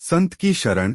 संत की शरण।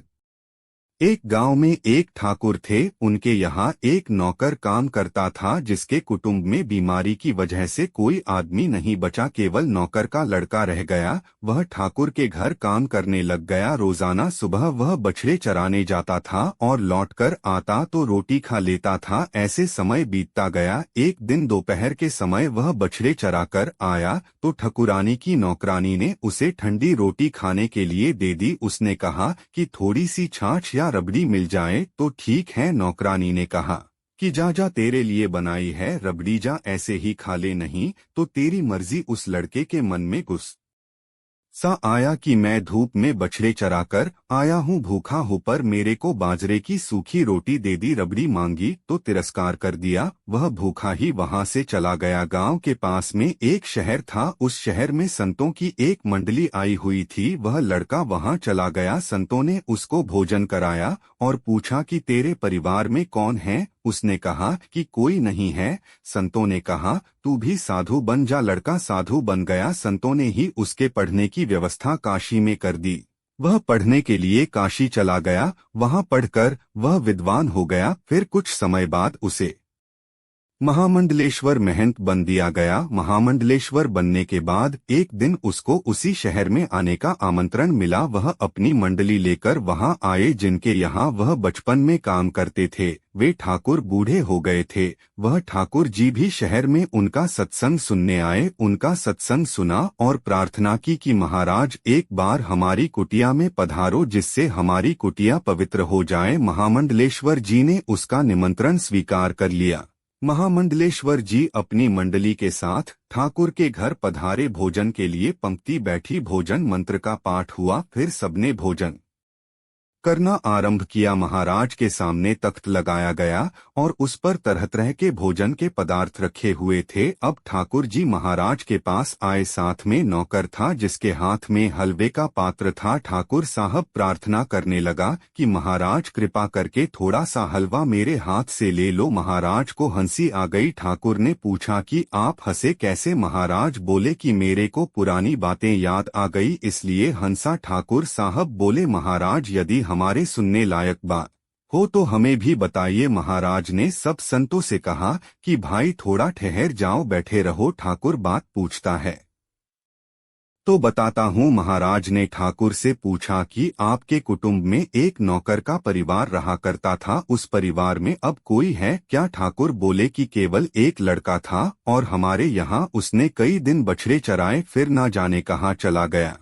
एक गांव में एक ठाकुर थे। उनके यहाँ एक नौकर काम करता था जिसके कुटुंब में बीमारी की वजह से कोई आदमी नहीं बचा, केवल नौकर का लड़का रह गया। वह ठाकुर के घर काम करने लग गया। रोजाना सुबह वह बछड़े चराने जाता था और लौटकर आता तो रोटी खा लेता था। ऐसे समय बीतता गया। एक दिन दोपहर के समय वह बछड़े चराकर आया तो ठकुरानी की नौकरानी ने उसे ठंडी रोटी खाने के लिए दे दी। उसने कहा कि थोड़ी सी छाछ या रबड़ी मिल जाए तो ठीक है। नौकरानी ने कहा कि जा जा, तेरे लिए बनाई है रबड़ी, जा ऐसे ही खा ले, नहीं तो तेरी मर्जी। उस लड़के के मन में गुस्सा आया कि मैं धूप में बछड़े चराकर आया हूँ, भूखा हूँ, पर मेरे को बाजरे की सूखी रोटी दे दी। रबड़ी मांगी तो तिरस्कार कर दिया। वह भूखा ही वहां से चला गया। गांव के पास में एक शहर था। उस शहर में संतों की एक मंडली आई हुई थी। वह लड़का वहां चला गया। संतों ने उसको भोजन कराया और पूछा कि तेरे परिवार में कौन है। उसने कहा कि कोई नहीं है। संतों ने कहा तू भी साधु बन जा। लड़का साधु बन गया। संतों ने ही उसके पढ़ने की व्यवस्था काशी में कर दी। वह पढ़ने के लिए काशी चला गया। वहां पढ़कर वह विद्वान हो गया। फिर कुछ समय बाद उसे महामंडलेश्वर महंत बन दिया गया। महामंडलेश्वर बनने के बाद एक दिन उसको उसी शहर में आने का आमंत्रण मिला। वह अपनी मंडली लेकर वहां आए। जिनके यहाँ वह बचपन में काम करते थे वे ठाकुर बूढ़े हो गए थे। वह ठाकुर जी भी शहर में उनका सत्संग सुनने आए। उनका सत्संग सुना और प्रार्थना की कि महाराज एक बार हमारी कुटिया में पधारो जिससे हमारी कुटिया पवित्र हो जाए। महामंडलेश्वर जी ने उसका निमंत्रण स्वीकार कर लिया। महामंडलेश्वर जी अपनी मंडली के साथ ठाकुर के घर पधारे। भोजन के लिए पंक्ति बैठी। भोजन मंत्र का पाठ हुआ। फिर सबने भोजन करना आरंभ किया। महाराज के सामने तख्त लगाया गया और उस पर तरह तरह के भोजन के पदार्थ रखे हुए थे। अब ठाकुर जी महाराज के पास आए। साथ में नौकर था जिसके हाथ में हलवे का पात्र था। ठाकुर साहब प्रार्थना करने लगा कि महाराज कृपा करके थोड़ा सा हलवा मेरे हाथ से ले लो। महाराज को हंसी आ गई। ठाकुर ने पूछा कि आप हंसे कैसे। महाराज बोले कि मेरे को पुरानी बातें याद आ गई इसलिए हंसा। ठाकुर साहब बोले महाराज यदि हमारे सुनने लायक बात हो तो हमें भी बताइए। महाराज ने सब संतों से कहा कि भाई थोड़ा ठहर जाओ, बैठे रहो, ठाकुर बात पूछता है तो बताता हूँ। महाराज ने ठाकुर से पूछा कि आपके कुटुंब में एक नौकर का परिवार रहा करता था, उस परिवार में अब कोई है क्या। ठाकुर बोले कि केवल एक लड़का था और हमारे यहाँ उसने कई दिन बछड़े चराए, फिर ना जाने कहाँ चला गया।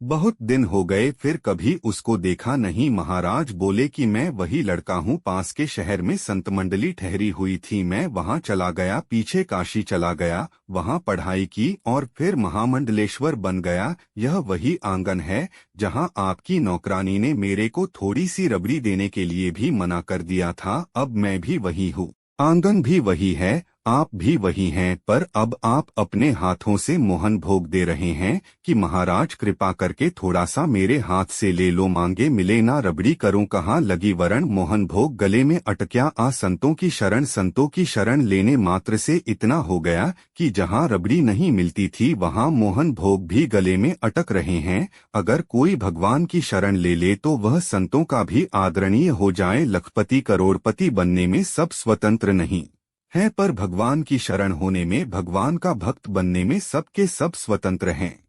बहुत दिन हो गए, फिर कभी उसको देखा नहीं। महाराज बोले कि मैं वही लड़का हूँ। पास के शहर में संत मंडली ठहरी हुई थी, मैं वहाँ चला गया, पीछे काशी चला गया, वहाँ पढ़ाई की और फिर महामंडलेश्वर बन गया। यह वही आंगन है जहाँ आपकी नौकरानी ने मेरे को थोड़ी सी रबड़ी देने के लिए भी मना कर दिया था। अब मैं भी वही हूँ, आंगन भी वही है, आप भी वही हैं, पर अब आप अपने हाथों से मोहन भोग दे रहे हैं कि महाराज कृपा करके थोड़ा सा मेरे हाथ से ले लो, मांगे मिले ना रबड़ी करूं कहाँ लगी वरण। मोहन भोग गले में अटक्या आ संतों की शरण। संतों की शरण लेने मात्र से इतना हो गया कि जहाँ रबड़ी नहीं मिलती थी वहाँ मोहन भोग भी गले में अटक रहे हैं। अगर कोई भगवान की शरण ले ले तो वह संतों का भी आदरणीय हो जाए। लखपति करोड़पति बनने में सब स्वतंत्र नहीं है, पर भगवान की शरण होने में, भगवान का भक्त बनने में सबके सब स्वतंत्र हैं।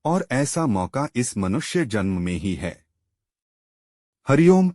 और ऐसा मौका इस मनुष्य जन्म में ही है। हरिओम।